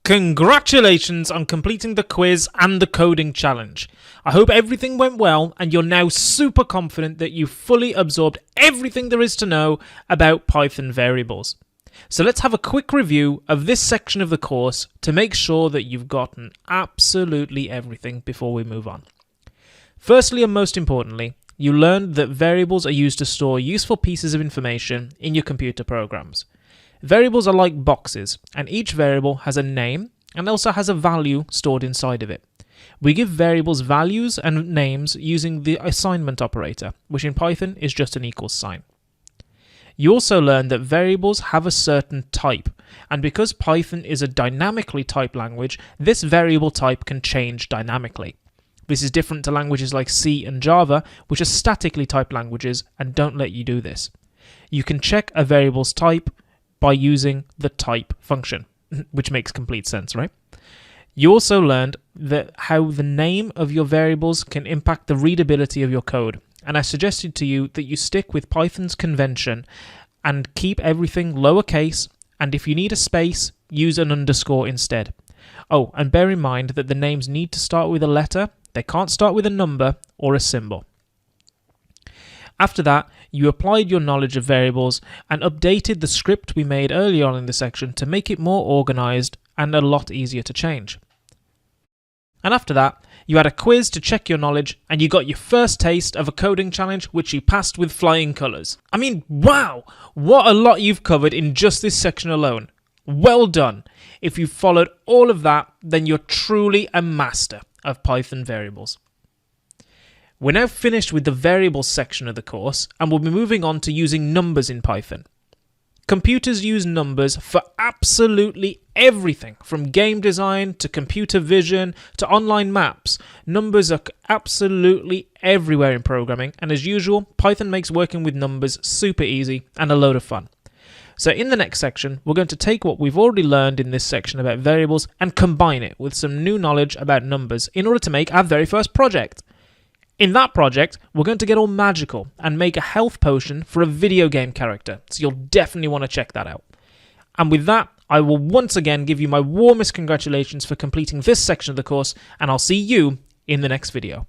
Congratulations on completing the quiz and the coding challenge. I hope everything went well and you're now super confident that you've fully absorbed everything there is to know about Python variables. So let's have a quick review of this section of the course to make sure that you've gotten absolutely everything before we move on. Firstly and most importantly, you learned that variables are used to store useful pieces of information in your computer programs. Variables are like boxes, and each variable has a name and also has a value stored inside of it. We give variables values and names using the assignment operator, which in Python is just an equals sign. You also learned that variables have a certain type, and because Python is a dynamically typed language, this variable type can change dynamically. This is different to languages like C and Java, which are statically typed languages and don't let you do this. You can check a variable's type by using the type function, which makes complete sense, right? You also learned that how the name of your variables can impact the readability of your code, and I suggested to you that you stick with Python's convention and keep everything lowercase, and if you need a space, use an underscore instead. Oh, and bear in mind that the names need to start with a letter, they can't start with a number or a symbol. After that, you applied your knowledge of variables and updated the script we made earlier on in the section to make it more organized and a lot easier to change. And after that, you had a quiz to check your knowledge and you got your first taste of a coding challenge which you passed with flying colours. I mean, wow! What a lot you've covered in just this section alone. Well done! If you've followed all of that, then you're truly a master of Python variables. We're now finished with the variables section of the course and we'll be moving on to using numbers in Python. Computers use numbers for absolutely everything, from game design to computer vision to online maps. Numbers are absolutely everywhere in programming, and as usual, Python makes working with numbers super easy and a load of fun. So in the next section, we're going to take what we've already learned in this section about variables and combine it with some new knowledge about numbers in order to make our very first project. In that project, we're going to get all magical and make a health potion for a video game character, so you'll definitely want to check that out. And with that, I will once again give you my warmest congratulations for completing this section of the course, and I'll see you in the next video.